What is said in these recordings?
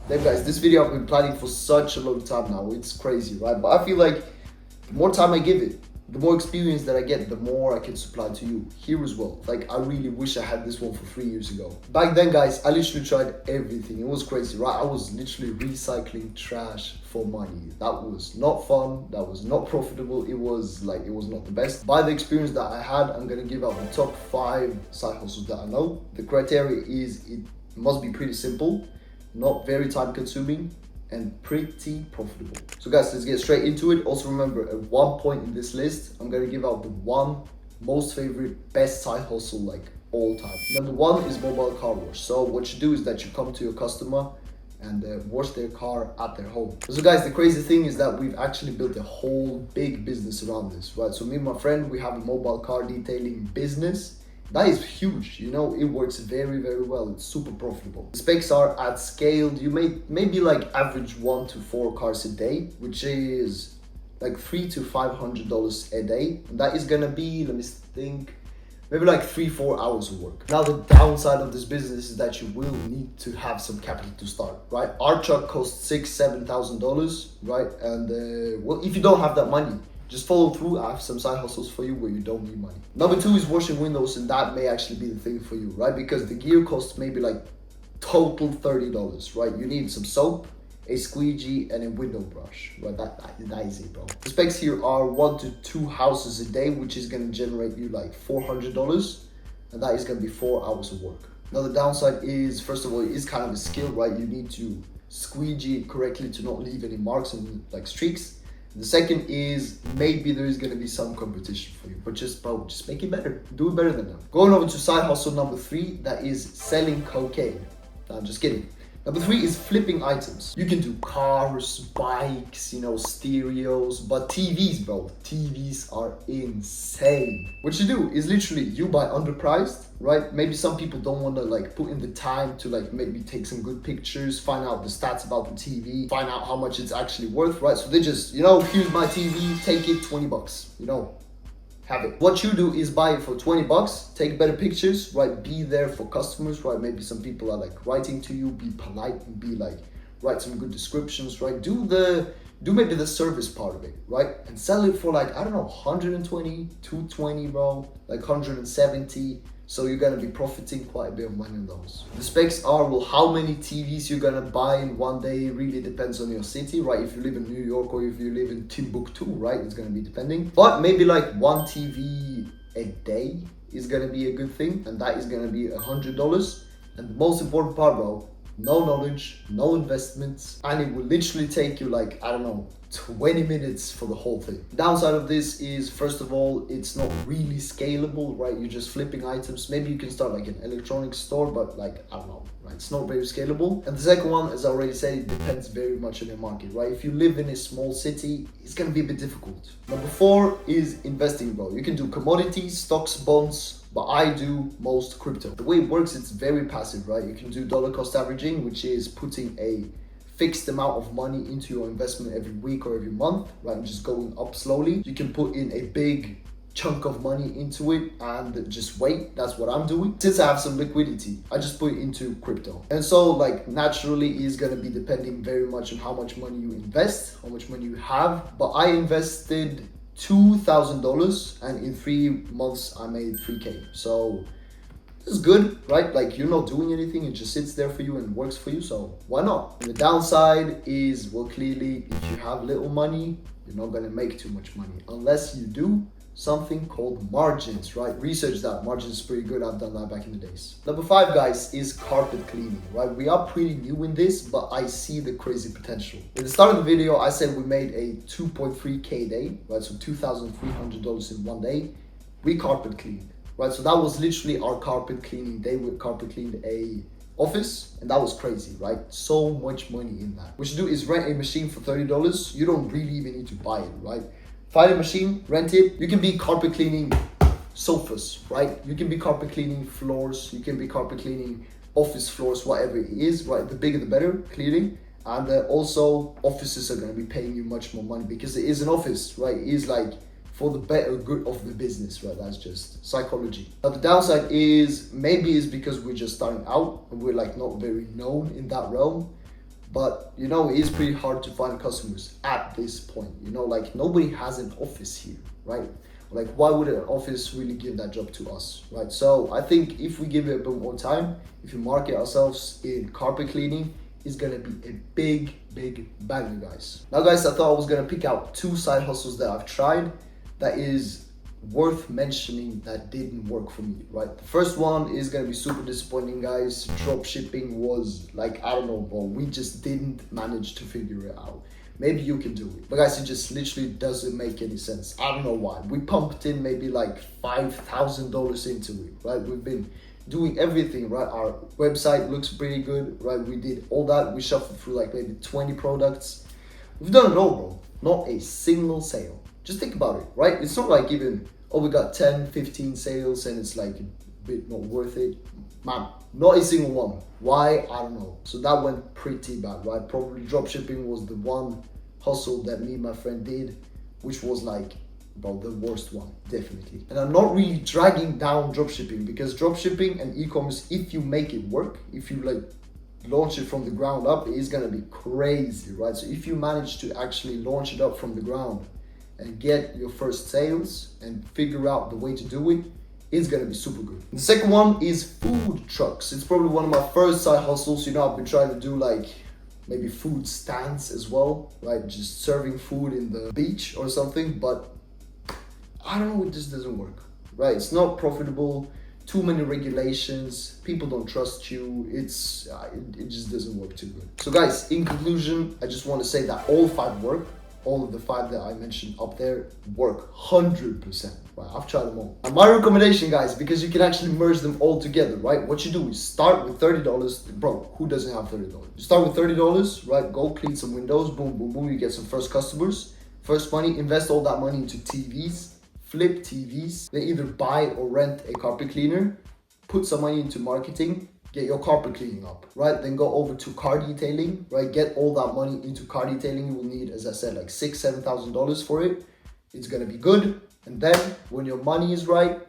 Then guys, this video I've been planning for such a long time now. It's crazy, right? But I feel like the more time I give it, the more experience that I get, the more I can supply to you here as well. Like, I really wish I had this one for 3 years ago. Back then, guys, I literally tried everything. It was crazy, right? I was literally recycling trash for money. That was not fun. That was not profitable. It was not the best. By the experience that I had, I'm gonna give out the top 5 side hustles that I know. The criteria is it must be pretty simple, not very time consuming, and pretty profitable. So guys, let's get straight into it. Also remember, at one point in this list, I'm gonna give out the one most favorite best side hustle like all time. Number 1 is mobile car wash. So what you do is that you come to your customer and wash their car at their home. So guys, the crazy thing is that we've actually built a whole big business around this, right? So me and my friend, we have a mobile car detailing business. That is huge, you know, it works very, very well. It's super profitable. The specs are at scale. You maybe like average 1 to 4 cars a day, which is like $300 to $500 a day. And that is gonna be, let me think, maybe like 3-4 hours of work. Now the downside of this business is that you will need to have some capital to start, right? Our truck costs $6,000-7,000, right? And well, if you don't have that money, just follow through. I have some side hustles for you where you don't need money. Number 2 is washing windows, and that may actually be the thing for you, right? Because the gear costs maybe like total $30, right? You need some soap, a squeegee, and a window brush, right? That is it, bro. The specs here are 1 to 2 houses a day, which is gonna generate you like $400, and that is gonna be 4 hours of work. Now the downside is, first of all, it is kind of a skill, right? You need to squeegee it correctly to not leave any marks and like streaks. The second is maybe there is gonna be some competition for you, but just make it better. Do it better than them. Going over to side hustle number 3, that is selling cocaine. No, I'm just kidding. Number 3 is flipping items. You can do cars, bikes, you know, stereos, but TVs, bro. TVs are insane. What you do is literally you buy underpriced, right? Maybe some people don't want to like put in the time to like maybe take some good pictures, find out the stats about the TV, find out how much it's actually worth, right? So they just, you know, here's my TV, take it, $20, you know. Have it. What you do is buy it for $20, take better pictures, right? Be there for customers, right? Maybe some people are like writing to you, be polite and be like, write some good descriptions, right? Do maybe the service part of it, right? And sell it for like, I don't know, 120, 220, bro, like 170. So you're gonna be profiting quite a bit of money on those. The specs are, well, how many TVs you're gonna buy in one day really depends on your city, right? If you live in New York or if you live in Timbuktu, right? It's gonna be depending. But maybe like 1 TV a day is gonna be a good thing, and that is gonna be $100. And the most important part, bro, no knowledge, no investments, and it will literally take you like, I don't know, 20 minutes for the whole thing. The downside of this is, first of all, it's not really scalable, right? You're just flipping items. Maybe you can start like an electronics store, but like, I don't know, right? It's not very scalable. And the second one, as I already said, it depends very much on your market, right? If you live in a small city, it's gonna be a bit difficult. Number 4 is investing, bro. You can do commodities, stocks, bonds, but I do most crypto. The way it works, it's very passive, right? You can do dollar cost averaging, which is putting a fixed amount of money into your investment every week or every month, right? And just going up slowly. You can put in a big chunk of money into it and just wait. That's what I'm doing. Since I have some liquidity, I just put it into crypto. And so like naturally is gonna be depending very much on how much money you invest, how much money you have. But I invested $2,000 and in 3 months I made 3K. So this is good, right? Like you're not doing anything, it just sits there for you and works for you, so why not? And the downside is, well, clearly if you have little money, you're not gonna make too much money unless you do something called margins, right? Research that. Margins is pretty good. I've done that back in the days. Number 5, guys, is carpet cleaning, right? We are pretty new in this, but I see the crazy potential. At the start of the video, I said we made a 2.3K day, right? So $2,300 in one day. We carpet cleaned, right? So that was literally our carpet cleaning day. We carpet cleaned a office, and that was crazy, right? So much money in that. What you do is rent a machine for $30. You don't really even need to buy it, right? Find a machine, rent it. You can be carpet cleaning sofas, right? You can be carpet cleaning floors. You can be carpet cleaning office floors, whatever it is, right? The bigger the better, clearly. And also offices are going to be paying you much more money because it is an office, right? It is like for the better good of the business, right? That's just psychology. Now the downside is maybe it's because we're just starting out and we're like not very known in that realm. But you know, it is pretty hard to find customers at this point. You know, like nobody has an office here, right? Like why would an office really give that job to us, right? So I think if we give it a bit more time, if we market ourselves in carpet cleaning, it's gonna be a big banger, guys. Now guys, I thought I was gonna pick out 2 side hustles that I've tried that is worth mentioning that didn't work for me, right? The first one is gonna be super disappointing, guys. Drop shipping was like, I don't know, bro, we just didn't manage to figure it out. Maybe you can do it, but guys, it just literally doesn't make any sense. I don't know why. We pumped in maybe like $5,000 into it, right? We've been doing everything, right? Our website looks pretty good, right? We did all that. We shuffled through like maybe 20 products. We've done it all, bro. Not a single sale. Just think about it, right? It's not like even, oh, we got 10, 15 sales and it's like a bit not worth it. Man, not a single one. Why? I don't know. So that went pretty bad, right? Probably dropshipping was the one hustle that me and my friend did, which was like, bro, the worst one, definitely. And I'm not really dragging down dropshipping, because dropshipping and e-commerce, if you make it work, if you like launch it from the ground up, it is gonna be crazy, right? So if you manage to actually launch it up from the ground and get your first sales and figure out the way to do it, it's gonna be super good. The second one is food trucks. It's probably one of my first side hustles. You know, I've been trying to do like maybe food stands as well, right? Just serving food in the beach or something, but I don't know, it just doesn't work, right? It's not profitable, too many regulations, people don't trust you, it just doesn't work too good. So guys, in conclusion, I just want to say that all 5 work. All of the 5 that I mentioned up there work 100%, right? I've tried them all. And my recommendation, guys, because you can actually merge them all together, right? What you do is start with $30. Bro, who doesn't have $30? You start with $30, right? Go clean some windows, boom, boom, boom. You get some first customers, first money, invest all that money into TVs, flip TVs, then either buy or rent a carpet cleaner, put some money into marketing, get your carpet cleaning up, right? Then go over to car detailing, right? Get all that money into car detailing. You will need, as I said, like $6,000, $7,000 for it. It's gonna be good. And then when your money is right,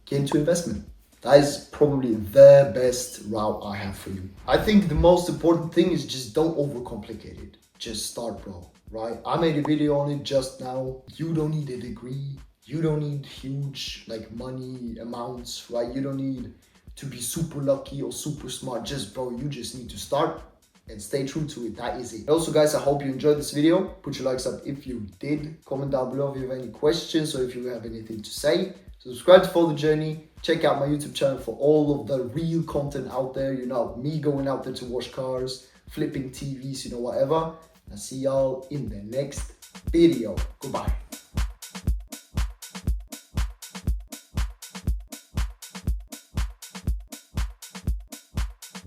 get into investment. That is probably the best route I have for you. I think the most important thing is just don't overcomplicate it. Just start, bro, right? I made a video on it just now. You don't need a degree. You don't need huge like money amounts, right? You don't need to be super lucky or super smart. Just, bro, you just need to start and stay true to it. That is it. Also, guys, I hope you enjoyed this video. Put your likes up if you did. Comment down below if you have any questions or if you have anything to say. Subscribe to follow the journey. Check out my YouTube channel for all of the real content out there. You know, me going out there to wash cars, flipping TVs, you know, whatever. I'll see y'all in the next video. Goodbye.